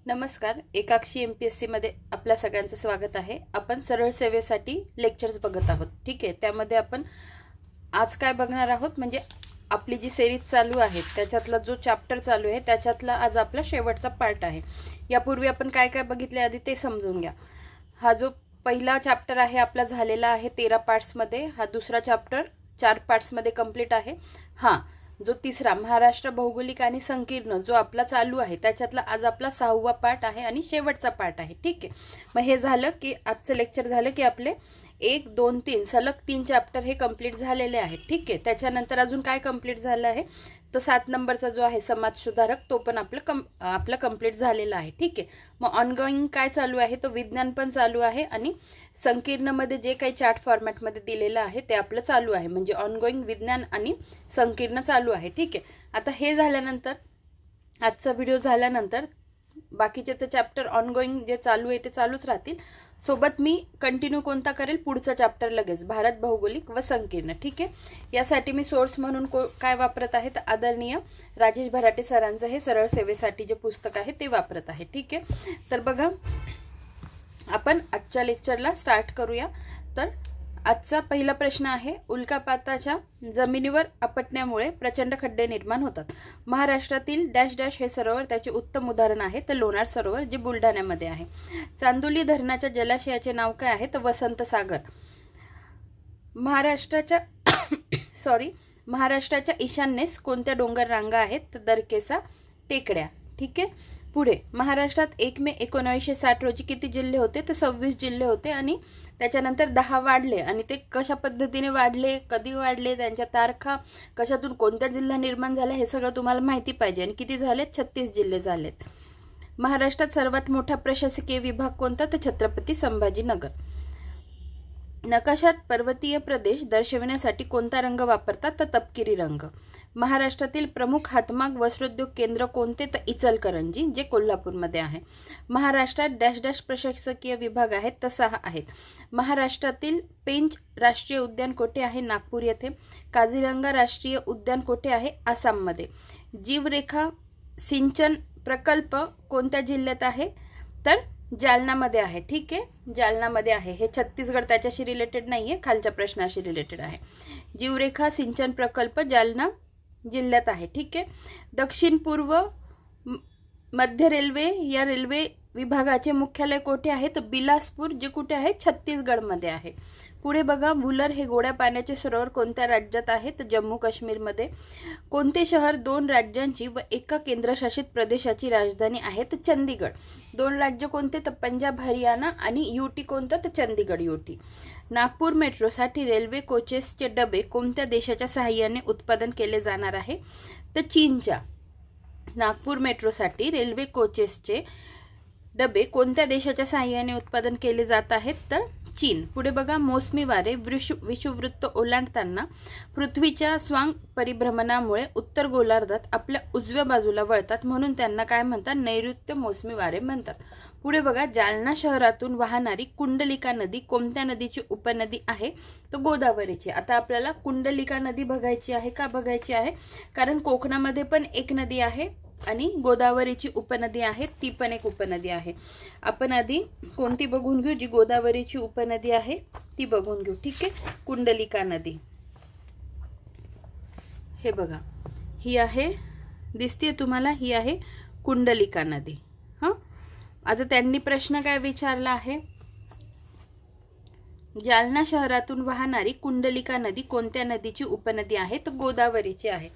नमस्कार, एकाक्षी MPSC मध्ये आपल्या सगळ्यांचं स्वागत आहे। आपण सरळ सेवेसाठी लेक्चर्स बघत आहोत। ठीक आहे, त्यामध्ये आपण आज काय बघणार आहोत म्हणजे आपली जी सिरीज चालू आहे त्याच्यातला जो चॅप्टर चालू आहे त्याच्यातला आज आपला शेवटचा पार्ट आहे। यापूर्वी आपण काय काय बघितले आधी ते समजून घ्या। हा जो पहिला चॅप्टर आहे आपला झालेला आहे 13 पार्ट्स मध्ये। हा दुसरा चॅप्टर 4 पार्ट्स मध्ये कंप्लीट आहे। जो तिसरा महाराष्ट्र भौगोलिक आणि संकीर्ण जो आपला चालू आहे त्याच्यातला आज आपला 6वा पार्ट आहे आणि शेवटचा पार्ट आहे। ठीक आहे, मग हे झालं की आजचं लेक्चर झालं की आपले 1 2 3 सलग 3 चॅप्टर हे कंप्लीट झालेले आहेत। ठीक आहे, त्याच्यानंतर अजून काय कंप्लीट झालं आहे तर 7 नंबरचा जो आहे समाज सुधारक तो पण आपला कंप्लीट झालेला आहे। ठीक आहे, मग ऑनगोइंग काय चालू आहे तो विज्ञान पण चालू आहे आणि संकीर्ण मध्ये जे काही चार्ट फॉर्मॅट मध्ये दिलेलं आहे ते आपलं चालू आहे, म्हणजे ऑनगोइंग विज्ञान आणि संकीर्ण चालू आहे। ठीक आहे, आता हे झाल्यानंतर आजचा व्हिडिओ झाल्यानंतर बाकीचे ते चॅप्टर ऑनगोइंग जे चालू आहे ते चालूच राहतील। सोबत मी कंटिन्यू कोणता करेल पुढचा चॅप्टर लगेच भारत भौगोलिक व संकीर्ण। ठीक आहे, यासाठी मी सोर्स म्हणून काय वापरत आहे तर आदरणीय राजेश भराटे सरांचं हे सरळ सेवेसाठी जे पुस्तक आहे ते वापरत आहे। ठीक आहे, तर बघा आपण आजच्या लेक्चरला स्टार्ट करूया। तर आजचा पहिला प्रश्न आहे, उल्कापाताच्या जमिनीवर आपटण्यामुळे प्रचंड खड्डे निर्माण होतात। महाराष्ट्रातील डॅश डॅश हे सरोवर त्याचे उत्तम उदाहरण आहे तर लोणार सरोवर जे बुलढाण्यामध्ये आहे। चांदोली धरणाच्या जलाशयाचे नाव काय आहे तर वसंत सागर। महाराष्ट्राच्या ईशान्येस कोणत्या डोंगर रांगा आहेत तर दरकेसा टेकड्या। ठीक आहे, पुढे महाराष्ट्रात 1 मे 1960 रोजी किती जिल्हे होते तर 26 जिल्हे होते आणि त्याच्यानंतर 10 वाढले आणि ते कशा पद्धतीने वाढले, कधी वाढले, त्यांच्या तारखा, कशातून कोणत्या जिल्हा निर्माण झाला हे सगळं तुम्हाला माहिती पाहिजे। आणि किती झाले 36 जिल्हे झालेत। महाराष्ट्रात सर्वात मोठा प्रशासकीय विभाग कोणता तर छत्रपती संभाजीनगर। नकाशात पर्वतीय प्रदेश दर्शविण्यासाठी कोणता रंग वापरतात तर तपकिरी रंग। महाराष्ट्रातील प्रमुख हातमाग वस्त्रोद्योग केंद्र कोणते तर इचलकरंजी जे कोल्हापूरमध्ये आहे। महाराष्ट्रात डॅश डॅश प्रशासकीय विभाग आहेत तर 6 आहेत। महाराष्ट्रातील पेंच राष्ट्रीय उद्यान कोठे आहे नागपूर येथे। काझीरंगा राष्ट्रीय उद्यान कोठे आहे आसाममध्ये। जीवरेखा सिंचन प्रकल्प कोणत्या जिल्ह्यात आहे तर जालनामध्ये आहे। ठीक आहे, जालनामध्ये आहे। हे छत्तीसगड त्याच्याशी रिलेटेड नाहीये, खालच्या प्रश्नाशी रिलेटेड आहे। जीवरेखा सिंचन प्रकल्प जालना जिल्ह्यात आहे। ठीक आहे, दक्षिण पूर्व मध्य रेल्वे या रेल्वे विभागाचे मुख्यालय कोठे आहे तर बिलासपूर जे कुठे आहे छत्तीसगडमध्ये आहे। पुढे बघा, वुलर हे गोड्या पाण्याचे सरोवर कोणत्या राज्यात आहे तर जम्मू काश्मीरमध्ये। कोणते शहर 2 राज्यांची व एका केंद्रशासित प्रदेशाची राजधानी आहे तर चंदीगड। 2 राज्य कोणते तर पंजाब हरियाणा आणि UT कोणतं तर चंदीगड UT। नागपूर मेट्रोसाठी रेल्वे कोचेसचे डबे कोणत्या देशाच्या सहाय्याने उत्पादन केले जाणार आहे तर चीनच्या। नागपूर मेट्रोसाठी रेल्वे कोचेसचे डबे कोणत्या देशाच्या सहाय्याने उत्पादन केले जात आहेत तर चीन। पुढे बघा, मोसमी वारे विषुववृत्त ओलांडताना पृथ्वीच्या स्वांग परिभ्रमणामुळे उत्तर गोलार्धात आपल्या उजव्या बाजूला वळतात म्हणून त्यांना काय म्हणतात नैऋत्य मोसमी वारे म्हणतात। पुढे बघा, जालना शहरातून वाहणारी कुंडलिका नदी कोणत्या नदीची उपनदी आहे तर गोदावरीची। आता आपल्याला कुंडलिका नदी बघायची आहे का बघायची आहे कारण कोकणामध्ये पण एक नदी आहे आणि गोदावरीची उपनदी आहे, ती पण एक उपनदी आहे। आपण आधी कोणती बघून घेऊ, जी गोदावरीची उपनदी आहे ती बघून घेऊ। ठीक आहे, कुंडलिका नदी हे बघा, ही आहे, दिसते तुम्हाला, ही आहे कुंडलिका नदी। आता त्यांनी प्रश्न काय विचारला आहे, जालना शहरातून वाहणारी कुंडलिका नदी कोणत्या नदीची उपनदी आहे तर गोदावरीची आहे।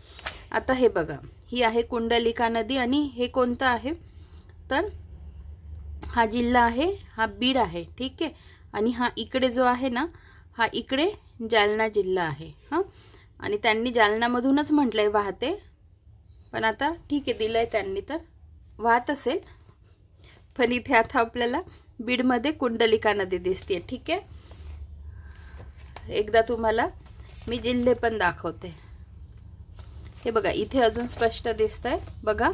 आता हे बघा, ही आहे कुंडलिका नदी आणि हे कोणतं आहे तर हा जिल्हा आहे, हा बीड आहे। ठीक आहे, आणि हा इकडे जो आहे ना हा इकडे जालना जिल्हा आहे। आणि त्यांनी जालनामधूनच म्हटलंय वाहते, पण आता ठीक आहे दिलंय त्यांनी तर वाहत असेल, पण इथे आता आपल्याला बीडमध्ये कुंडलिका नदी दिसते। ठीक आहे, एकदा तुम्हाला मी जिल्हे पण दाखवते। हे बघा, इथे अजून स्पष्ट दिसतंय बघा,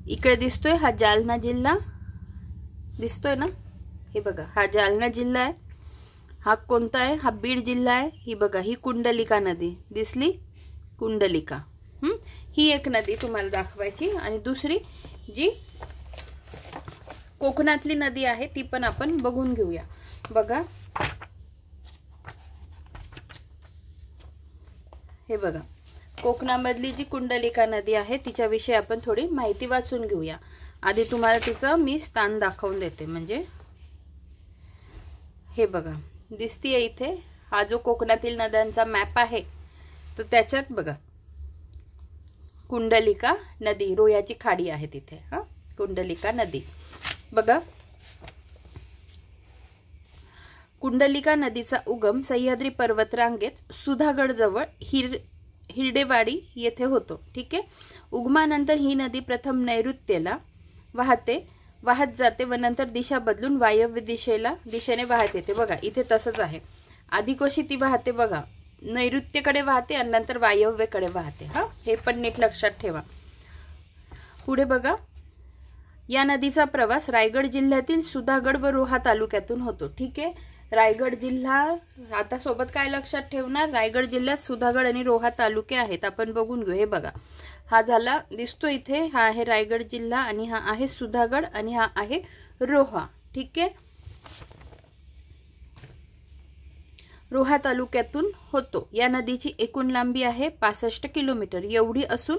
इकडे दिसतोय हा जालना जिल्हा दिसतोय ना, हे बघा हा जालना जिल्हा आहे, हा कोणता आहे हा बीड जिल्हा आहे। ही बघा, ही कुंडलिका नदी दिसली, कुंडलिका। ही एक नदी तुम्हाला दाखवायची आणि दुसरी जी कोकणातली नदी आहे ती पण आपण बघून घेऊया। बघा हे बघा, कोकणामधली जी कुंडलिका नदी आहे तिच्याविषयी आपण थोडी माहिती वाचून घेऊया। आधी तुम्हाला तिचं मी स्थान दाखवून देते। म्हणजे हे बघा दिसतीये इथे, हा जो कोकणातील नद्यांचा मॅप आहे तर त्याच्यात बघा कुंडलिका नदी, रोह्याची खाडी आहे तिथे। हा कुंडलिका नदी बघा, कुंडलिका नदीचा उगम सह्याद्री पर्वतरांगेत सुधागड जवळ हिरडेवाडी येथे होतो। ठीक आहे। उगमानंतर ही नदी प्रथम नैऋत्येला वाहत जाते व नंतर दिशा बदलून वायव्य दिशेने वाहत येते। बघा इथे तसंच आहे, आधी कशी ती वाहते बघा, नैऋत्येकडे वाहते आणि नंतर वायव्येकडे वाहते। हा हे पण नीट लक्षात ठेवा। पुढे बघा, या नदीचा प्रवास रायगड जिल्ह्यातील सुधागड व रोहा तालुक्यातून होतो। ठीक आहे। रायगड जिल्हा आता सोबत काय लक्षात ठेवणार, रायगड जिल्ह्यात सुधागड आणि रोहा तालुके आहेत, आपण बघून घेऊ। हे बघा हा झाला, दिसतो इथे, हा आहे रायगड जिल्हा आणि हा आहे सुधागड आणि हा आहे रोहा। ठीक आहे। रोहा तालुक्यातून होतो। या नदीची एकूण लांबी आहे 65 किलोमीटर एवढी असून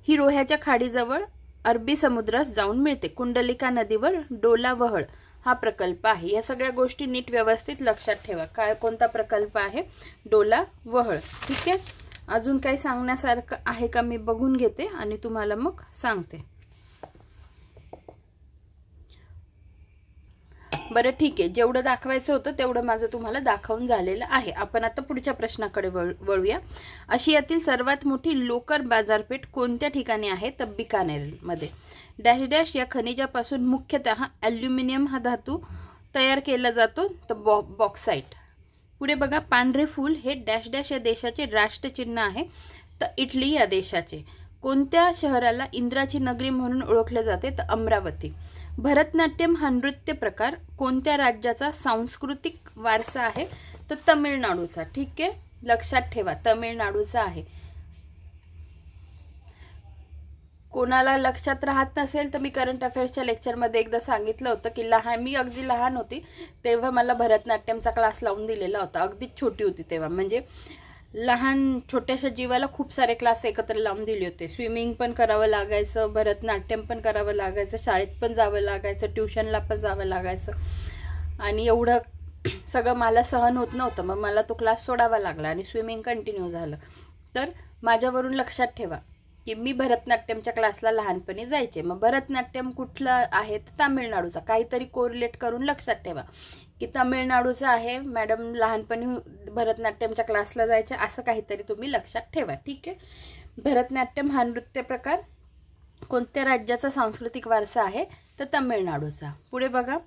ही रोह्याच्या खाडीजवळ अरबी समुद्रात जाऊन मिळते। कुंडलिका नदीवर डोला वहळ हा प्रकल्प आहे। या सगळ्या गोष्टी नीट व्यवस्थित लक्षात ठेवा। काय कोणता प्रकल्प आहे, डोला वहळ। ठीक आहे। अजून काही सांगण्यासारखं आहे का मी बघून घेते आणि तुम्हाला मग सांगते। बरं ठीक आहे, जेवढं दाखवायचं होतं तेवढं माझं तुम्हाला दाखवून झालेलं आहे। आपण आता पुढच्या प्रश्नाकडे वळूया। आशियातील सर्वात मोठी लोकर बाजारपेठ कोणत्या ठिकाणी आहे, तर बिकानेरमध्ये। डॅश डॅश या खनिजापासून मुख्यतः ॲल्युमिनियम हा धातू तयार केला जातो, तर बॉक्साइट। पुढे बघा, पांढरे फूल हे डॅश डॅश या देशाचे राष्ट्रचिन्ह आहे, तर इटली या देशाचे। कोणत्या शहराला इंद्राची नगरी म्हणून ओळखले जाते, तर अमरावती। भरतनाट्यम हा नृत्य प्रकार कोणत्या राज्याचा सांस्कृतिक वारसा आहे, तर तमिळनाडूचा। ठीक आहे, लक्षात ठेवा तमिळनाडूचा आहे। कोणाला लक्षात राहत नसेल तर मी करंट अफेअर्सच्या लेक्चरमध्ये एकदा सांगितलं होतं की मी अगदी लहान होती तेव्हा मला भरतनाट्यमचा क्लास लावून दिलेला होता। अगदीच छोटी होती तेव्हा, म्हणजे लहान छोट्याशा जीवाला खूप सारे क्लास एकत्र लावून दिले होते। स्विमिंग पण करावं लागायचं, भरतनाट्यम पण करावं लागायचं, शाळेत पण जावं लागायचं, ट्युशनला पण जावं लागायचं आणि एवढं सगळं मला सहन होत नव्हतं। मग मला तो क्लास सोडावा लागला आणि स्विमिंग कंटिन्यू झालं। तर माझ्यावरून लक्षात ठेवा की मी भरतनाट्यमच्या क्लासला लहानपणी जायचे। मग भरतनाट्यम कुठलं आहे, तर तामिळनाडूचा। काहीतरी कोरिलेट करून लक्षात ठेवा की तामिळनाडूचा आहे, मॅडम लहानपणी भरतनाट्यमच्या क्लासला जायचे, असं काहीतरी तुम्ही लक्षात ठेवा। ठीक आहे। भरतनाट्यम हा नृत्य प्रकार कोणत्या राज्याचा सांस्कृतिक वारसा आहे, तर तामिळनाडूचा। पुढे बघा,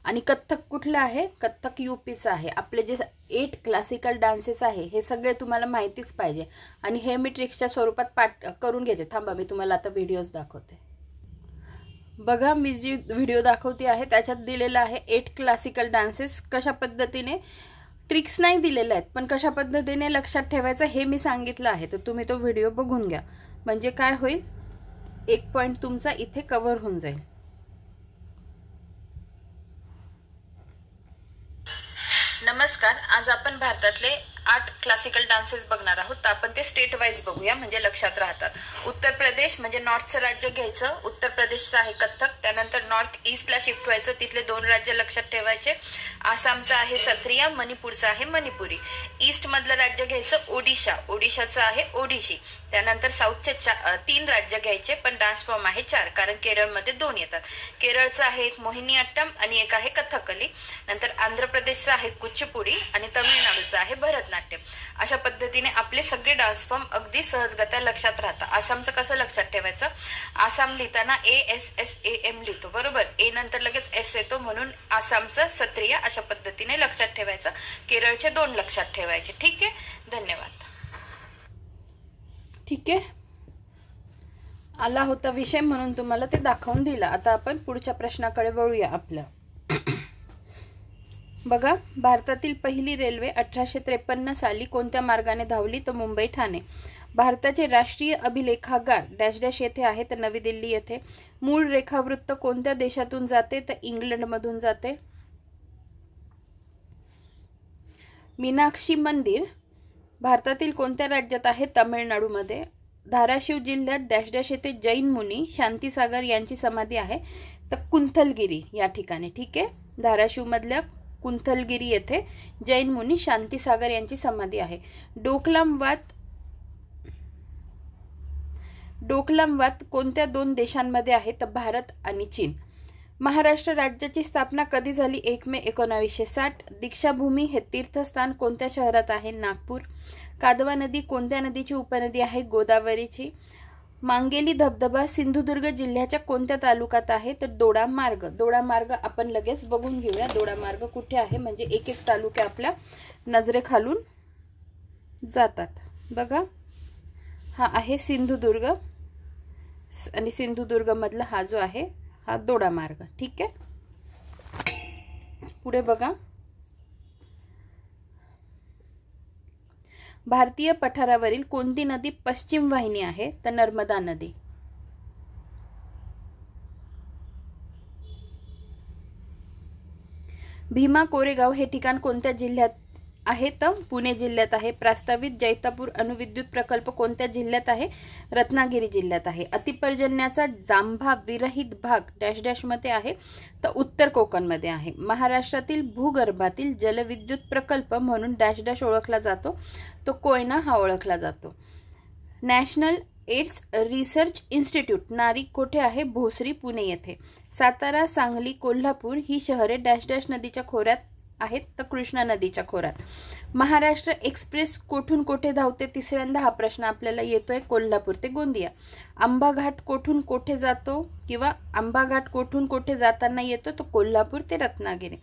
आणि कथ्थक कुठलं आहे, कथ्थक यूपीचं आहे। आपले जे 8 क्लासिकल डान्सेस आहे हे सगळे तुम्हाला माहितीच पाहिजे आणि हे मी ट्रिक्सच्या स्वरूपात पाठ करून घेते। थांबा मी तुम्हाला आता व्हिडिओज दाखवते। बघा मी जी व्हिडिओ दाखवते आहे त्याच्यात दिलेलं आहे 8 क्लासिकल डान्सेस। कशा पद्धतीने, ट्रिक्स नाही दिलेल्या आहेत पण कशा पद्धतीने लक्षात ठेवायचं हे मी सांगितलं आहे, तर तुम्ही तो व्हिडिओ बघून घ्या। म्हणजे काय होईल, एक पॉइंट तुमचा इथे कव्हर होऊन जाईल। नमस्कार, आज आपण भारतातले 8 क्लासिकल डान्सेस बघणार आहोत। तर आपण ते स्टेट वाईज बघूया म्हणजे लक्षात राहतात। उत्तर प्रदेश म्हणजे नॉर्थचं राज्य घ्यायचं, उत्तर प्रदेशचं आहे कथ्थक। त्यानंतर नॉर्थ ईस्टला शिफ्ट व्हायचं, तिथले 2 राज्य लक्षात ठेवायचे। आसामचं आहे सत्रिया, मणिपूरचं आहे मणिपुरी। ईस्ट मधलं राज्य घ्यायचं ओडिशा, ओडिशाचं आहे ओडिशी। त्यानंतर साऊथचे 3 राज्य घ्यायचे पण डान्स फॉर्म आहे 4, कारण केरळमध्ये 2 येतात। केरळचं आहे एक मोहिनीअट्टम आणि एक आहे कथकली। नंतर आंध्र प्रदेशचं आहे कुचिपुडी आणि तमिळनाडूचं आहे भरतनाट्यम। अशा पद्धतीने आपले सगळे डान्स फॉर्म अगदी सहजगत्या लक्षात राहतात। आसामचं कसं लक्षात ठेवायचं, आसाम लिहिताना ASSAM लिहितो, बरोबर, ए नंतर लगेच एस येतो म्हणून आसामचं सत्रिया। अशा पद्धतीने लक्षात ठेवायचं। केरळचे 2 लक्षात ठेवायचे। ठीक आहे, धन्यवाद। ठीक आहे, आला होता विषय म्हणून तुम्हाला ते दाखवून दिला। आता आपण पुढच्या प्रश्नाकडे वळूया आपल्या। बघा, भारतातील पहिली रेल्वे 1853 साली कोणत्या मार्गाने धावली, तर मुंबई ठाणे। भारताचे राष्ट्रीय अभिलेखागार डॅश डॅश येथे आहे तर नवी दिल्ली येथे. मूळ रेखावृत्त कोणत्या देशातून जाते तर इंग्लंडमधून जाते. मीनाक्षी मंदिर भारतातील कोणत्या राज्यात आहे तामिळनाडूमध्ये. धाराशिव जिल्ह्यात डॅश डॅश येथे जैन मुनी शांतीसागर यांची समाधी आहे तर कुंथलगिरी या ठिकाणी. ठीक आहे, धाराशिव मधल्या कुंथलगिरी येथे जैन मुनी शांतीसागर यांची समाधी आहे. डोकलाम वात कोणत्या 2 देशांमध्ये आहे तर भारत आणि चीन. महाराष्ट्र राज्याची स्थापना कधी झाली 1 मे 1960. दीक्षाभूमी हे तीर्थस्थान कोणत्या शहरात आहे नागपूर. कादवा नदी कोणत्या नदीची उपनदी आहे गोदावरीची. मांगेली धबधबा सिंधुदुर्ग जिल्ह्याच्या कोणत्या तालुक्यात आहे तर दोडामार्ग. दोडामार्ग आपण लगेच बघून घेऊया दोडामार्ग कुठे आहे, म्हणजे एक एक तालुके आपल्या नजरेखालून जातात. बघा, हा आहे सिंधुदुर्ग आणि सिंधुदुर्ग मधला हा जो आहे हा दोडामार्ग. ठीक आहे, पुढे बघा. भारतीय पठारावरील कोणती नदी पश्चिम वाहिनी आहे तर नर्मदा नदी. भीमा कोरेगाव हे ठिकाण कोणत्या जिल्ह्यात आहे तर पुणे जिल्ह्यात आहे. प्रस्तावित जैतापूर अणुविद्युत प्रकल्प कोणत्या जिल्ह्यात आहे रत्नागिरी जिल्ह्यात आहे. अतिपर्जन्याचा जांभा विरहित भाग डॅश डॅश मध्ये आहे तर उत्तर कोकण मध्ये आहे. महाराष्ट्रातील भूगर्भातील जलविद्युत प्रकल्प म्हणून डॅश डॅश ओळखला जातो तो कोयना हा ओळखला जातो. नॅशनल एड्स रिसर्च इन्स्टिट्यूट नारी कोठे आहे भोसरी पुणे येथे. सातारा सांगली कोल्हापूर ही शहरे डॅश डॅश नदीच्या खोऱ्यात आहेत तर कृष्णा नदीच्या खोऱ्यात. महाराष्ट्र एक्सप्रेस कोठून कोठे धावते तिसऱ्यांदा हा प्रश्न आपल्याला येतोय कोल्हापूर ते गोंदिया. आंबा घाट कोठून कोठे जातो किंवा आंबा घाट कोठून कोठे जाताना येतो तो कोल्हापूर ते रत्नागिरी.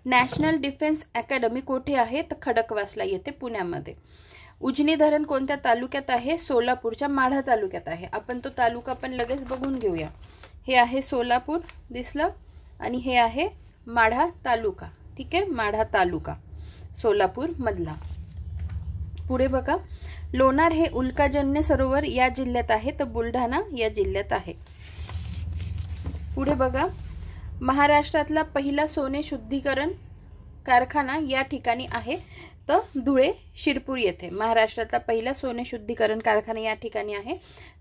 नॅशनल डिफेन्स अकॅडमी कोठे आहे तर खडकवासला येते पुण्यामध्ये. उजनी धरण कोणत्या तालुक्यात आहे सोलापूरच्या माढा तालुक्यात आहे. आपण तो तालुका पण लगेच बघून घेऊया. हे आहे सोलापूर दिसलं आणि हे आहे माढा तालुका. ठीक आहे, माढा तालुका सोलापूर मधला. पुढे बघा, लोणार हे उल्काजन्य सरोवर या जिल्ह्यात आहे तर बुलढाणा या जिल्ह्यात आहे. पुढे बघा, महाराष्ट्रातला पहिला सोने शुद्धीकरण कारखाना या ठिकाणी आहे तर धुळे शिरपूर येथे. महाराष्ट्रातला पहिला सोने शुद्धीकरण कारखाना या ठिकाणी आहे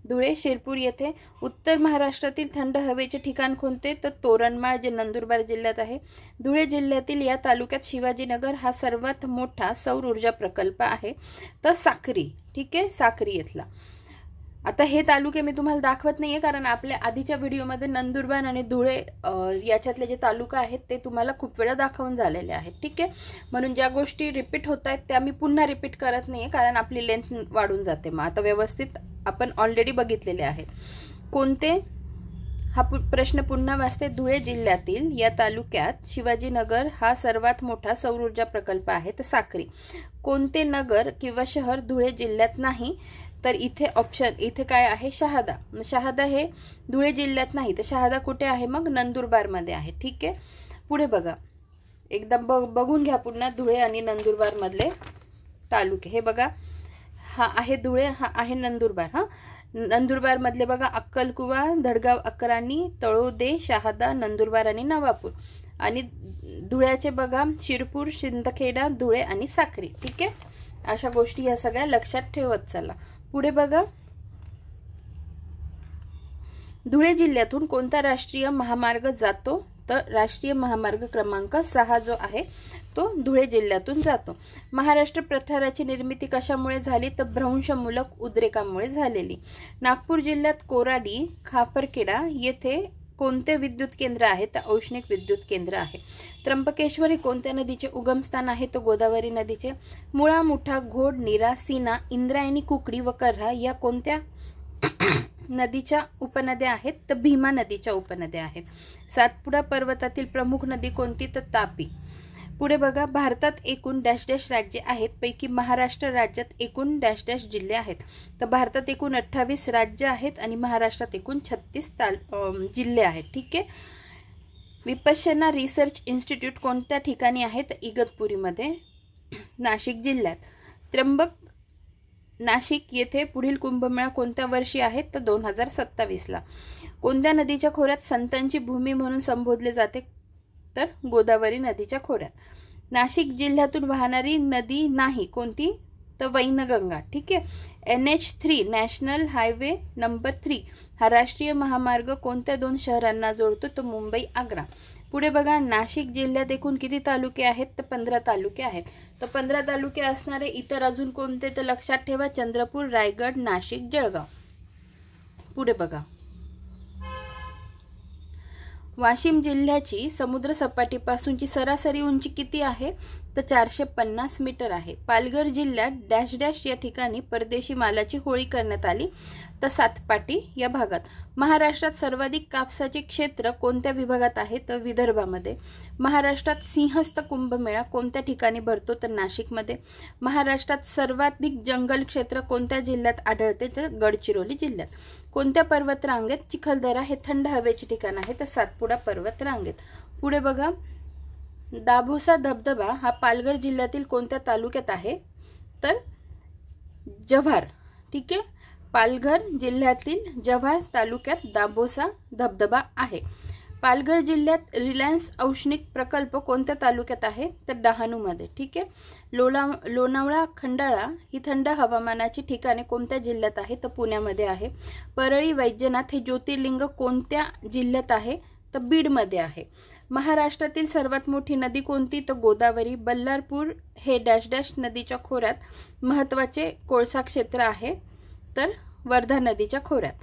धुळे शिरपूर येथे. उत्तर महाराष्ट्रातील थंड हवेचे ठिकाण कोणते तर तोरणमाळ जे नंदुरबार जिल्ह्यात आहे. धुळे जिल्ह्यातील या तालुक्यात शिवाजीनगर हा सर्वात मोठा सौर ऊर्जा प्रकल्प आहे तर साक्री. ठीक आहे, साक्री येथला. आता हे तालुके मी तुम्हाला दाखवत नाहीये कारण आपल्या आधीच्या व्हिडिओमध्ये नंदुरबार आणि धुळे याच्यातले जे तालुका आहेत ते तुम्हाला खूप वेळा दाखवून झालेले आहेत. ठीक आहे, म्हणून ज्या गोष्टी रिपीट होत आहेत त्या मी पुन्हा रिपीट करत नाहीये कारण आपली लेंथ वाढून जाते. मग आता व्यवस्थित आपण ऑलरेडी बघितलेले आहे. कोणते हा प्रश्न पुन्हा वाचते. धुळे जिल्ह्यातील या तालुक्यात शिवाजीनगर हा सर्वात मोठा सौर ऊर्जा प्रकल्प आहे तर साक्री. कोणते नगर किंवा शहर धुळे जिल्ह्यात नाही तर इथे ऑप्शन इथे काय आहे शहादा. शहादा हे धुळे जिल्ह्यात नाही तर शहादा कुठे आहे मग नंदुरबार मध्ये आहे. ठीक आहे, पुढे बघा एकदा बघून घ्या पुन्हा धुळे आणि नंदुरबार मधले तालुके. हे बघा, हा आहे धुळे, हा आहे नंदुरबार. हा नंदुरबार मधले बघा अक्कलकुवा, धडगाव, अकराणी, तळोदे, शहादा, नंदुरबार आणि नवापूर. आणि धुळ्याचे बघा शिरपूर, शिंदखेडा, धुळे आणि साक्री. ठीक आहे, अशा गोष्टी या सगळ्या लक्षात ठेवत चला. पुढे बघा, धुळे जिल्ह्यातून कोणता राष्ट्रीय महामार्ग जातो तर राष्ट्रीय महामार्ग क्रमांक 6 जो आहे तो धुळे जिल्ह्यातून जातो. महाराष्ट्र पठाराची निर्मिती कशामुळे झाली तर भ्रंशमूलक उद्रेकामुळे झालेली. नागपूर जिल्ह्यात कोराडी, खापरखेडा येथे कोणते विद्युत केंद्र आहे तर औष्णिक विद्युत केंद्र आहे. त्र्यंबकेश्वर हे कोणत्या नदीचे उगमस्थान आहे तर गोदावरी नदीचे. मुळा, मुठा, घोड, नीरा, सीना, इंद्रायणी, कुकडी व कर्हा या कोणत्या नदीच्या उपनद्या आहेत तर भीमा नदीच्या उपनद्या आहेत. सातपुडा पर्वतातील प्रमुख नदी कोणती तर तापी. पुढे बघा, भारतात एकूण डॅश डॅश राज्ये आहेत पैकी महाराष्ट्र राज्यात एकूण डॅश डॅश जिल्हे आहेत तर भारतात एकूण 28 राज्य आहेत आणि महाराष्ट्रात एकूण 36 जिल्हे आहेत. ठीक आहे, विपश्यना रिसर्च इन्स्टिट्यूट कोणत्या ठिकाणी आहे तर इगतपुरीमध्ये नाशिक जिल्ह्यात. नाशिक येथे पुढील कुंभमेळा कोणत्या वर्षी आहे तर 2027ला. कोणत्या नदीच्या खोऱ्यात संतांची भूमी म्हणून संबोधले जाते तर गोदावरी नदीच्या खोऱ्यात. नाशिक जिल्ह्यातून वाहणारी नदी नाही कोणती तर वैनगंगा. ठीक आहे. NH3 नॅशनल हायवे नंबर 3 हा राष्ट्रीय महामार्ग कोणत्या 2 शहरांना जोडतो तर मुंबई आग्रा. पुढे बघा, नाशिक जिल्ह्यात एकूण किती तालुके आहेत तर 15 तालुके आहेत. तर 15 तालुके असणारे इतर अजून कोणते तर लक्षात ठेवा, चंद्रपूर, रायगड, नाशिक, जळगाव. पुढे बघा, वाशिम जिल्ह्याची समुद्र सपाटीपासूनची सरासरी उंची किती आहे तर 450 मीटर आहे. पालघर जिल्ह्यात डॅश डॅश या ठिकाणी परदेशी मालाची होळी करण्यात आली तर सातपाटी या भागात. महाराष्ट्रात सर्वाधिक कापसाचे क्षेत्र कोणत्या विभागात आहे तर विदर्भामध्ये. महाराष्ट्रात सिंहस्थ कुंभमेळा कोणत्या ठिकाणी भरतो तर नाशिकमध्ये. महाराष्ट्रात सर्वाधिक जंगल क्षेत्र कोणत्या जिल्ह्यात आढळते तर गडचिरोली जिल्ह्यात. कोणत्या पर्वत रांगेत चिखलदरा हे थंड हवेचे ठिकाण आहे तर सातपुडा पर्वत रांगेत. पुढे बघा, दाभोसा धबधबा हा पालघर जिल्ह्यातील कोणत्या तालुक्यात आहे तर जव्हार. ठीक आहे. पालघर जिल्ह्यातील जव्हार तालुक्यात दाभोसा धबधबा आहे. पालघर जिल्ह्यात रिलायन्स औष्णिक प्रकल्प कोणत्या तालुक्यात आहे तर डहाणूमध्ये. ठीक आहे. लोणावळा खंडाळा ही थंड हवामानाची ठिकाणे कोणत्या जिल्ह्यात आहे तर पुण्यामध्ये आहे. परळी वैजनाथ हे ज्योतिर्लिंग कोणत्या जिल्ह्यात आहे तर बीडमध्ये आहे. महाराष्ट्रातील सर्वात मोठी नदी कोणती तर गोदावरी. बल्लारपूर हे डॅश डॅश नदीच्या खोऱ्यात महत्त्वाचे कोळसा क्षेत्र आहे तर वर्धा नदीच्या खोऱ्यात.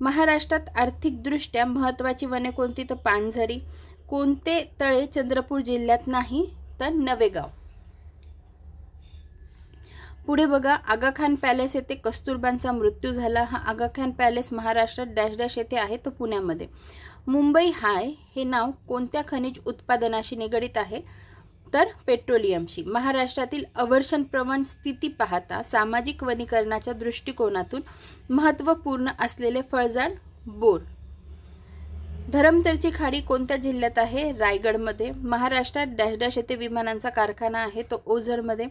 महाराष्ट्रात आर्थिकदृष्ट्या महत्त्वाची वने कोणती तर पानझडी. कोणते तळे चंद्रपूर जिल्ह्यात नाही तर नवेगाव. पुढे बघा, आगा खान पॅलेस येथे कस्तुरबांचा मृत्यू झाला. हा आगा खान पॅलेस महाराष्ट्रात डॅश डॅश येथे आहे तो पुण्यामध्ये. मुंबई हाय हे नाव कोणत्या खनिज उत्पादनाशी निगडित आहे तर पेट्रोलियमशी. महाराष्ट्रातील अवर्षण प्रवण स्थिती पाहता सामाजिक वनीकरणाच्या दृष्टिकोनातून महत्त्वपूर्ण असलेले फळझाड बोर. धरमतरची खाडी कोणत्या जिल्ह्यात आहे रायगडमध्ये. महाराष्ट्रात डॅश डॅश येथे विमानांचा कारखाना आहे तो ओझरमध्ये.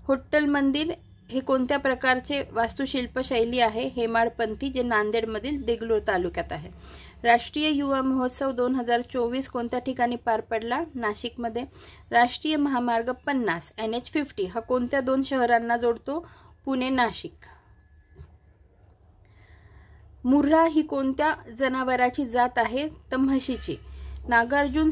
होट्टल मंदिर हे कोणत्या प्रकारचे वास्तुशिल्प शैली आहे हेमाडपंथी जे नांदेडमधील देगलूर तालुक्यात आहे. राष्ट्रीय युवा महोत्सव 2024 कोणत्या ठिकाणी पार पडला नाशिकमध्ये. राष्ट्रीय महामार्ग 50 NH50 हा कोणत्या 2 शहरांना जोडतो पुणे नाशिक. मुर्रा ही कोणत्या जनावराची जात आहे तर म्हशीची. नागार्जुन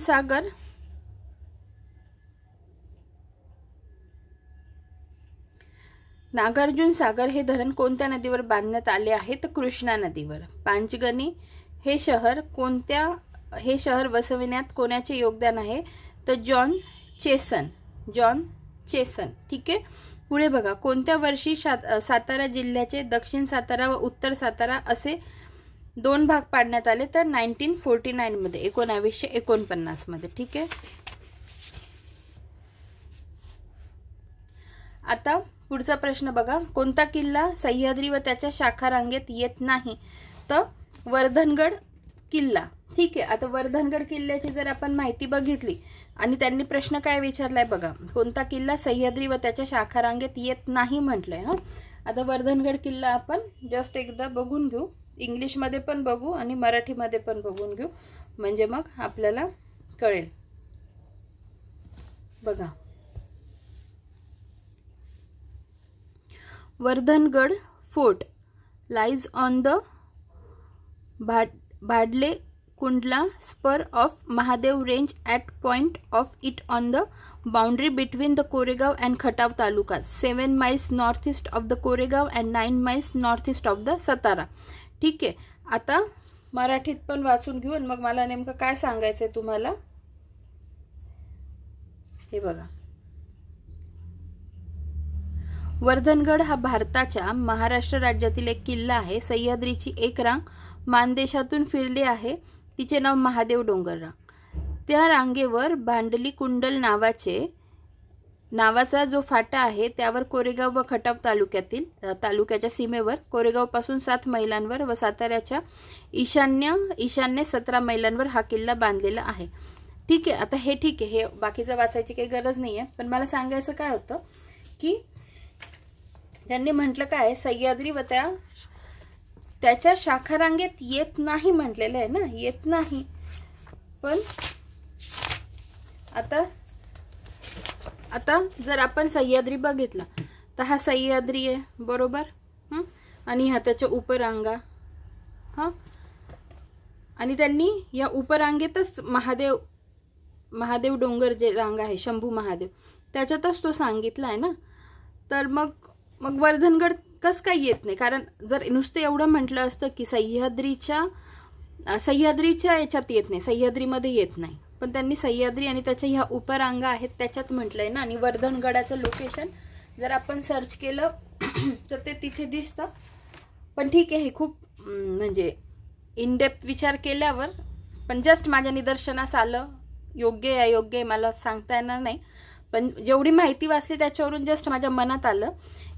सागर हे धरण कोणत्या नदीवर बांधण्यात आले आहे तर कृष्णा नदीवर. पांचगणी हे शहर वसविण्यात कोणाचे योगदान आहे तर जॉन चेसन. ठीक आहे. पुढे बघा, कोणत्या वर्षी सातारा जिल्ह्याचे दक्षिण सातारा व उत्तर सातारा असे 2 भाग पाडण्यात आले तर 1949 मध्ये 1949 मध्ये. ठीक आहे. आता पुढचा प्रश्न बघा, कोणता किल्ला सह्याद्री व त्याच्या शाखा रांगेत येत नाही तर वर्धनगड किल्ला. ठीक आहे. आता वर्धनगड किल्ल्याची जर आपण माहिती बघितली आणि त्यांनी प्रश्न काय विचारलाय बघा, कोणता किल्ला सह्याद्री व त्याच्या शाखा रांगेत येत नाही म्हटलंय. आता वर्धनगड किल्ला आपण जस्ट एकदा बघून घेऊ, इंग्लिशमध्ये पण बघू आणि मराठीमध्ये पण बघून घेऊ म्हणजे मग आपल्याला कळेल. बघा, Vardhangad fort lies on the Bhadle Kundla spur of Mahadev range at point of it on the boundary between the Koregaon and Khatav talukas, 7 miles northeast of the Koregaon and 9 miles northeast of the Satara. ठीक आहे. आता मराठीत पण वाचून घेऊ आणि मग मला नेमकं काय सांगायचंय तुम्हाला हे बघा. वर्धनगड हा भारताच्या महाराष्ट्र राज्यातील एक किल्ला आहे. सह्याद्रीची एक रांग मानदेशातून फिरली आहे. तिचे नाव महादेव डोंगर रांग. त्या रांगेवर भांडली कुंडल नावाचा जो फाटा आहे त्यावर कोरेगाव व खटाव तालुक्याच्या सीमेवर कोरेगाव पासून 7 मैलांवर व साताऱ्याच्या ईशान्य 17 मैलांवर हा किल्ला बांधलेला आहे. ठीक आहे. आता हे ठीक आहे, हे बाकीचं वाचायची काही गरज नाहीये, पण मला सांगायचं काय होतं की त्यांनी म्हटलं काय, सह्याद्री व त्याच्या शाखारांगेत येत नाही म्हटलेलं आहे ना, येत नाही. पण आता जर आपण सह्याद्री बघितला तर हा सह्याद्री आहे बरोबर, आणि हा त्याच्या उपरांगा. आणि त्यांनी या उपरांगेतच महादेव डोंगर जे रांग आहे, शंभू महादेव, त्याच्यातच तो सांगितला आहे ना. तर मग वर्धनगड कस काय येत नाही? कारण जर नुसतं एवढं म्हटलं असतं की सह्याद्रीच्या याच्यात येत नाही, सह्याद्रीमध्ये येत नाही, पण त्यांनी सह्याद्री आणि त्याच्या ह्या उपरांगा आहेत त्याच्यात म्हटलंय ना. आणि वर्धनगडाचं लोकेशन जर आपण सर्च केलं तर ते तिथे दिसतं. पण ठीक आहे, हे खूप म्हणजे इन डेप्थ विचार केल्यावर, पण जस्ट माझ्या निदर्शनास आलं. योग्य आहे अयोग्य आहे मला सांगता येणार नाही, पण जेवढी माहिती वाचली त्याच्यावरून जस्ट माझ्या मनात आलं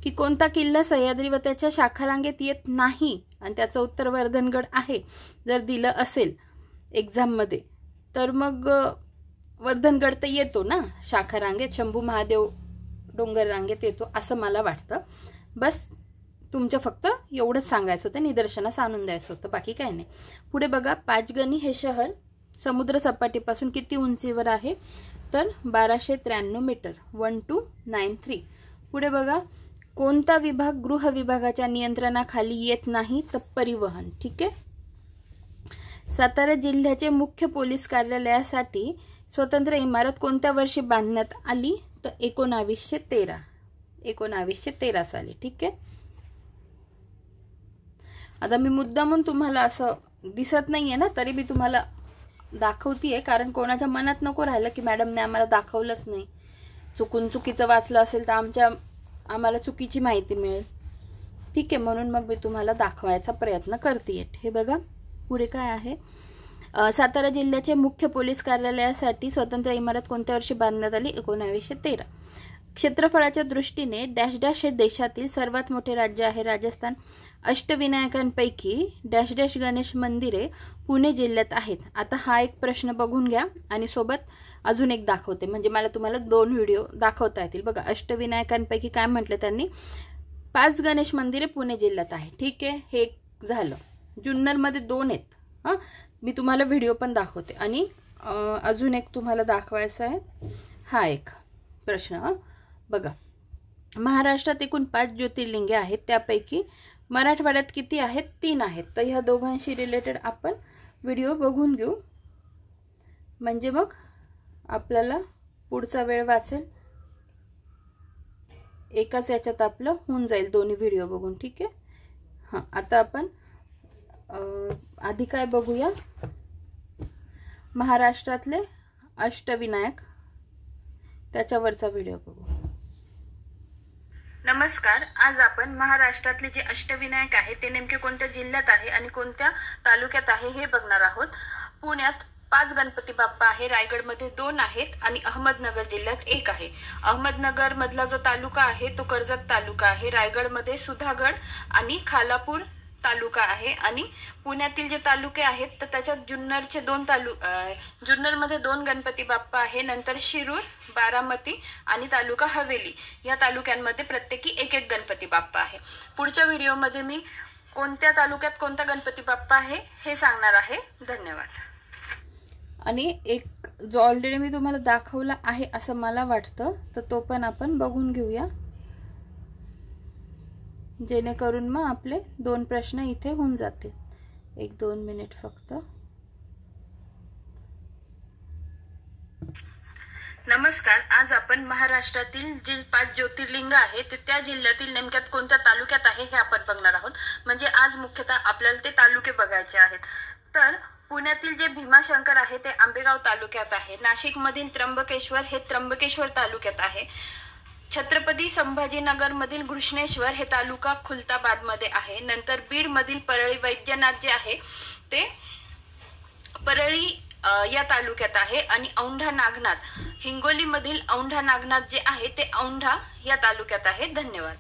की कोणता किल्ला सह्याद्री व त्याच्या शाखारांगेत येत नाही, आणि त्याचं उत्तर वर्धनगड आहे. जर दिलं असेल एक्झाममध्ये तर मग वर्धनगड तर येतो ना शाखारांगेत, शंभू महादेव डोंगर रांगेत येतो असं मला वाटतं. बस तुमचं फक्त एवढंच सांगायचं होतं, निदर्शनास आणून द्यायचं होतं, बाकी काय नाही. पुढे बघा, पाचगणी हे शहर समुद्र सपाटीपासून किती उंचीवर आहे? तर 1293 मीटर, 1293. पुढे बघा, कोणता विभाग गृह विभागाच्या नियंत्रणाखाली येत नाही? तर परिवहन. ठीक आहे. सातारा जिल्ह्याचे मुख्य पोलीस कार्यालयासाठी स्वतंत्र इमारत कोणत्या वर्षी बांधण्यात आली? तर 1913 साली. ठीक आहे. आता मी मुद्दामून तुम्हाला असं दिसत नाहीये ना, तरी मी तुम्हाला दाखवतीये, कारण कोणाच्या मनात नको राहिलं की मॅडमने आम्हाला दाखवलंच नाही, चुकीचं वाचलं असेल तर आम्हाला चुकीची माहिती मिळेल. ठीक आहे, म्हणून मग मी तुम्हाला दाखवायचा प्रयत्न करतेय. हे बघा पुढे काय आहे. सातारा जिल्ह्याचे मुख्य पोलीस कार्यालयासाठी स्वतंत्र इमारत कोणत्या वर्षी बांधण्यात आली? 1913. क्षेत्रफळाच्या दृष्टीने डॅश डॅश हे देशातील सर्वात मोठे राज्य आहे राजस्थान. अष्टविनायकांपैकी डॅश डॅश गणेश मंदिरे पुणे जिल्ह्यात आहेत. आता हा एक प्रश्न बघून घ्या आणि सोबत अजून एक दाखवते, म्हणजे मला तुम्हाला 2 व्हिडिओ दाखवता येतील. बघा, अष्टविनायकांपैकी काय म्हटलं त्यांनी? 5 गणेश मंदिरे पुणे जिल्ह्यात आहे. ठीक आहे, हे एक झालं. जुन्नरमध्ये 2 आहेत. मी तुम्हाला व्हिडिओ पण दाखवते. आणि अजून एक तुम्हाला दाखवायचा आहे, हा एक प्रश्न. बघा, महाराष्ट्रात एकूण 5 ज्योतिर्लिंगे आहेत, त्यापैकी मराठवाड्यात किती आहेत? 3 आहेत. तर ह्या दोघांशी रिलेटेड आपण व्हिडिओ बघून घेऊ, म्हणजे मग आपल्याला पुढचा वेळ वाचेल. एकाच याच्यात आपलं होऊन जाईल दोन्ही व्हिडिओ बघून. ठीक आहे. आता आपण आधी काय बघूया, महाराष्ट्रातले अष्टविनायक त्याच्यावरचा व्हिडिओ बघू. नमस्कार, आज आपण महाराष्ट्रातले जे अष्टविनायक आहे ते नेमके कोणत्या जिल्ह्यात आहे आणि कोणत्या तालुक्यात आहे हे बघणार आहोत. पुण्यात 5 गणपती बाप्पा आहे, रायगडमध्ये 2 आहेत आणि अहमदनगर जिल्ह्यात 1 आहे. अहमदनगर मधला जो तालुका आहे तो कर्जत तालुका आहे. रायगडमध्ये सुधागड आणि खालापूर तालुका आहे. आणि पुण्यातील जे तालुके आहेत तर त्याच्यात जुन्नरचे 2 जुन्नरमध्ये 2 गणपती बाप्पा आहे. नंतर शिरूर, बारामती आणि तालुका हवेली या तालुक्यांमध्ये प्रत्येकी 1-1 गणपती बाप्पा आहे. पुढच्या व्हिडिओमध्ये मी कोणत्या तालुक्यात कोणता गणपती बाप्पा आहे हे सांगणार आहे. धन्यवाद. आणि एक जो ऑलरेडी मी तुम्हाला दाखवला आहे असं मला वाटतं, तर तो पण आपण बघून घेऊया, जेणेकरून मग आपले 2 प्रश्न इथे होऊन जातील. 1-2 मिनिट फक्त. नमस्कार, आज आपण महाराष्ट्रातील जे 5 ज्योतिर्लिंग आहे ते त्या जिल्ह्यातील नेमक्यात कोणत्या तालुक्यात आहे हे आपण बघणार आहोत. म्हणजे आज मुख्यतः आपल्याला ते तालुके बघायचे आहेत. तर पुण्यातील जे भीमाशंकर आहे ते आंबेगाव तालुक्यात आहे. नाशिकमधील त्र्यंबकेश्वर हे त्र्यंबकेश्वर तालुक्यात आहे. छत्रपती संभाजीनगर मधील घृष्णेश्वर हे तालुका खुलताबाद मध्ये आहे. नंतर बीड मधील परळी वैद्यनाथ जे आहे ते परळी या तालुक्यात आहे. आणि औंढा नागनाथ, हिंगोली मधील औंढा नागनाथ जे आहे ते औंढा या तालुक्यात आहे. धन्यवाद.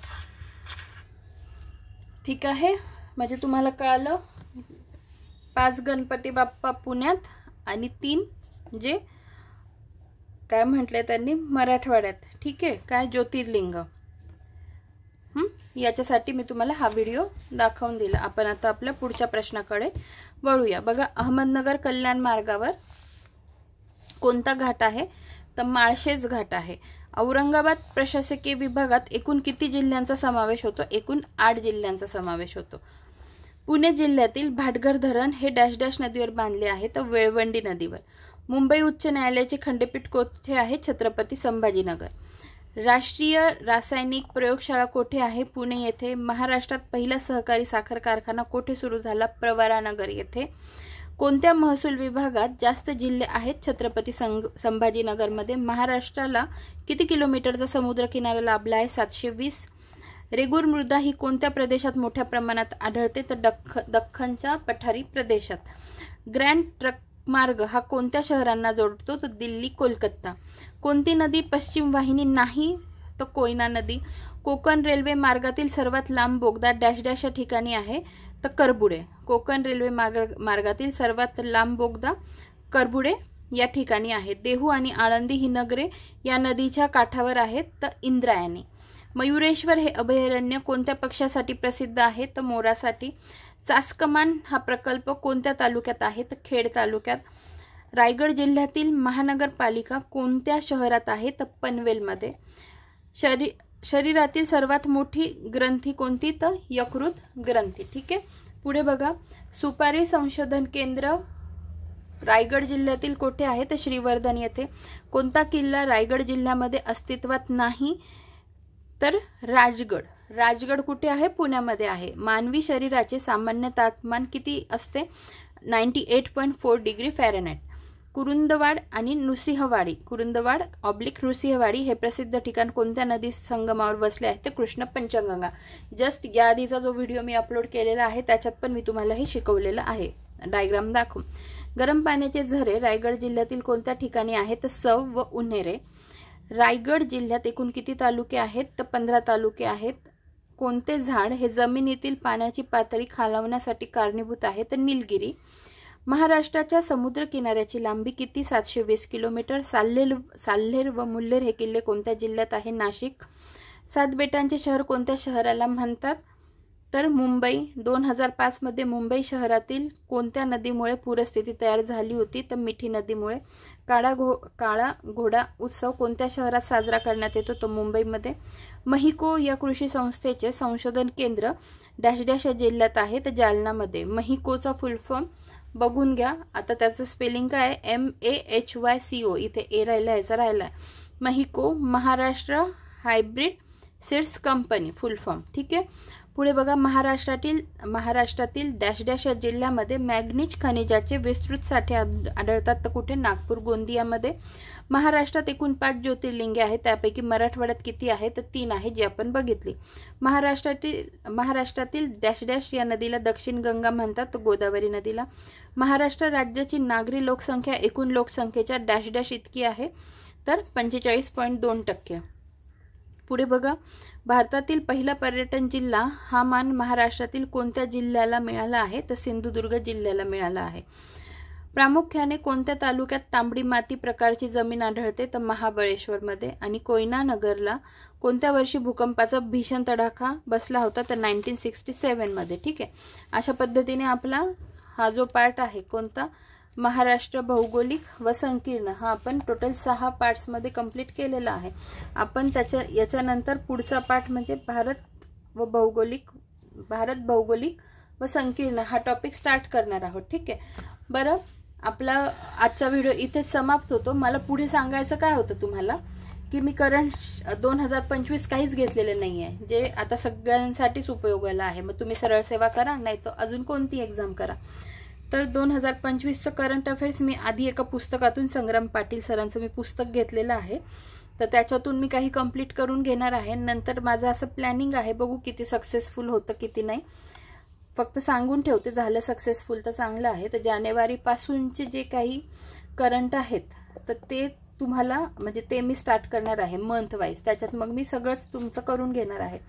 ठीक आहे, म्हणजे तुम्हाला कळालं 5 गणपती बाप्पा पुण्यात आणि 3 जे काय म्हटले त्यांनी मराठवाड्यात. ठीक आहे, काय ज्योतिर्लिंग. याच्यासाठी मी तुम्हाला हा व्हिडिओ दाखवून दिला। आपण आता आपल्या पुढच्या प्रश्नाकडे वळूया। बघा, अहमदनगर कल्याण मार्गावर कोणता घाट आहे? तर माळशेज घाट आहे। औरंगाबाद प्रशासकीय विभागात एकूण किती जिल्ह्यांचा समावेश होतो? एकूण 8 जिल्ह्यांचा समावेश होतो। पुणे जिल्ह्यातील भाटघर धरण हे डॅश डॅश नदीवर बांधले आहे? तर वेळवंडी नदीवर। मुंबई उच्च न्यायालयाचे खंडपीठ कोठे आहे? छत्रपती संभाजीनगर। राष्ट्रीय रासायनिक प्रयोगशाळा कोठे आहे? पुणे येथे। महाराष्ट्रात पहिला सहकारी साखर कारखाना कोठे सुरू झाला? प्रवरानगर येथे। कोणत्या महसूल विभागात जास्त जिल्हे आहेत? छत्रपती संभाजीनगरमध्ये। महाराष्ट्राला किती किलोमीटरचा समुद्र किनारा लाभला आहे? 720। रेगूर मृदा ही कोणत्या प्रदेशात मोठ्या प्रमाणात आढळते? तर दख्खनच्या पठारी प्रदेशात। ग्रँड ट्रक मार्ग हा कोणत्या शहरांना जोडतो? तर दिल्ली कोलकाता। कोणती नदी पश्चिम वाहिनी नाही? तर कोयना नदी। कोकण रेल्वे मार्गातील सर्वात लांब बोगदा डॅश डॅश या ठिकाणी आहे? तर करबुडे। कोकण रेल्वे मार्गातील सर्वात लांब बोगदा करबुडे या ठिकाणी आहे। देहू आणि आळंदी ही नगरे या नदीच्या काठावर आहेत? तर इंद्रायणी। मयुरेश्वर हे अभयारण्य कोणत्या पक्ष्यासाठी प्रसिद्ध आहे? तर मोरासाठी। चासकमान हा प्रकल्प कोणत्या तालुक्यात आहे? तर खेड तालुक्यात। रायगड जिल्ह्यातील महानगरपालिका कोणत्या शहरात आहे? तर पनवेलमध्ये। शरीरातील सर्वात मोठी ग्रंथी कोणती? तर यकृत ग्रंथी। ठीक आहे, पुढे बघा, सुपारी संशोधन केंद्र रायगड जिल्ह्यातील कोठे आहे? तर श्रीवर्धन येथे। कोणता किल्ला रायगड जिल्ह्यामध्ये अस्तित्वात नाही? तर राजगड। राजगड कुठे आहे? पुण्यामध्ये आहे। मानवी शरीराचे सामान्य तापमान किती असते? 98.4 डिग्री फॅरेनहाइट। कुरुंदवाड आणि नृसिंहवाडी, कुरुंदवाड/नृसिंहवाडी हे प्रसिद्ध ठिकाण कोणत्या नदी संगमावर वसले आहे? तर कृष्ण पंचगंगा। जस्ट या आधीचा जो व्हिडिओ मी अपलोड केलेला आहे त्याच्यात पण मी तुम्हाला हे शिकवलेलं आहे, डायग्राम दाखवून। गरम पाण्याचे झरे रायगड जिल्ह्यातील कोणत्या ठिकाणी आहेत? तर सव व उन्हेरे। रायगड जिल्ह्यात एकूण किती तालुके आहेत? तर 15 तालुके आहेत। कोणते झाड हे जमिनीतील पाण्याची पातळी खालवण्यासाठी कारणीभूत आहे? तर निलगिरी। महाराष्ट्राच्या समुद्र किनाऱ्याची लांबी किती? 720 किलोमीटर। साल्हेर व मुल्हेर हे किल्ले कोणत्या जिल्ह्यात आहे? नाशिक। 7 बेटांचे शहर कोणत्या शहराला म्हणतात? तर मुंबई। 2005 मध्ये मुंबई शहरातील कोणत्या नदीमुळे पूरस्थिती तयार झाली होती? तर मिठी नदीमुळे। काळा घोडा उत्सव कोणत्या शहरात साजरा करण्यात येतो? तर मुंबईमध्ये। महिको या कृषी संस्थेचे संशोधन केंद्र डॅश डॅश या जिल्ह्यात आहे? तर जालनामध्ये। महिकोचा फुल फॉर्म बघून घ्या। आता त्याचं स्पेलिंग काय आहे? MAHYCO, इथे ए राहिला। Mahyco Maharashtra hybrid seeds company फुल फॉर्म। ठीक आहे, पुढे बघा, महाराष्ट्रातील डॅश डॅश या जिल्ह्यामध्ये मॅग्नीज खनिजाचे विस्तृत साठे आढळतात? तर कुठे? नागपूर गोंदियामध्ये। महाराष्ट्रात एकूण 5 ज्योतिर्लिंगे आहेत, त्यापैकी मराठवाड्यात किती आहे? तर 3 आहे, जी आपण बघितली। महाराष्ट्रातील डॅश डॅश या नदीला दक्षिण गंगा म्हणतात? तर गोदावरी नदीला। महाराष्ट्र राज्याची नागरी लोकसंख्या एकूण लोकसंख्येच्या डॅश डॅश इतकी आहे? तर 45.2%। पुढे बघा, भारतातील पहिला पर्यटन जिल्हा हा मान महाराष्ट्रातील कोणत्या जिल्ह्याला मिळाला आहे? तर सिंधुदुर्ग जिल्ह्याला मिळाला आहे। प्रामुख्याने कोणत्या तालुक्यात तांबडी माती प्रकारची जमीन आढळते? तर महाबळेश्वरमध्ये। आणि कोयना नगरला कोणत्या वर्षी भूकंपाचा भीषण तडाखा बसला होता? तर 1967 मध्ये। ठीक आहे, अशा पद्धतीने आपला हा जो पार्ट आहे कोणता? महाराष्ट्र भौगोलिक व संकीर्ण, हा आपण टोटल 6 पार्ट्स मध्ये कंप्लीट केलेला आहे। आपण याच्यानंतर पुढचा पार्ट म्हणजे भारत भौगोलिक व संकीर्ण हा टॉपिक स्टार्ट करणार आहोत। ठीक आहे, बरं, आपला आजचा व्हिडिओ इथेच समाप्त होतो। मला पुढे सांगायचं काय होतं तुम्हाला, की मी करंट 2025 काहीच घेतलेलं नाही आहे, जे आता सगळ्यांसाठीच उपयोगाला आहे। मग तुम्ही सरळ सेवा करा, नाही तर अजून कोणती एक्झाम करा। तर 2025चं करंट अफेअर्स मी आधी एका पुस्तकातून, संग्राम पाटील सरांचं मी पुस्तक घेतलेलं आहे, तर त्याच्यातून मी काही कंप्लीट करून घेणार आहे। नंतर माझं असं प्लॅनिंग आहे, बघू किती सक्सेसफुल होतं किती नाही। फक्त सांगून ठेवते, झालं सक्सेसफुल तर चांगलं आहे। तर जानेवारी पासूनचे जे काही करंट आहेत तर ते तुम्हाला म्हणजे ते मी स्टार्ट करणार आहे मंथ वाईज। त्याच्यात मग मी सगळंच तुमचं करून घेणार आहे।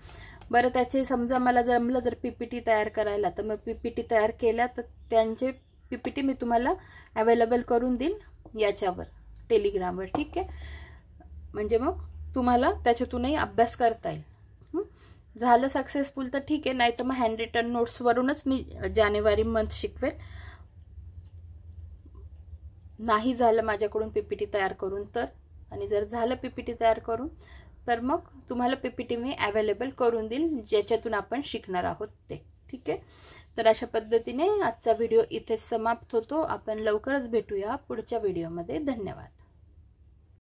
बरं, त्याचे समजा मला जमलं जर PPT तयार करायला, तर मग PPT तयार केल्या तर त्यांचे PPT मी तुम्हाला अवेलेबल करून देईल याच्यावर, टेलिग्रामवर। ठीक आहे, म्हणजे मग तुम्हाला त्याच्यातूनही अभ्यास करता येईल। झालं सक्सेसफुल तर ठीक आहे, नाही तर मग हँड रिटन नोट्सवरूनच मी जानेवारी मंथ शिकवेल. नाही झालं माझ्याकडून PPT तयार करून तर, आणि जर झालं PPT तयार करून तर मग तुम्हाला PPT मी अवेलेबल करून देईल ज्याच्यातून आपण शिकणार आहोत ते. ठीक आहे. तर अशा पद्धतीने आजचा व्हिडिओ इथेच समाप्त होतो. आपण लवकरच भेटूया पुढच्या व्हिडिओमध्ये. धन्यवाद.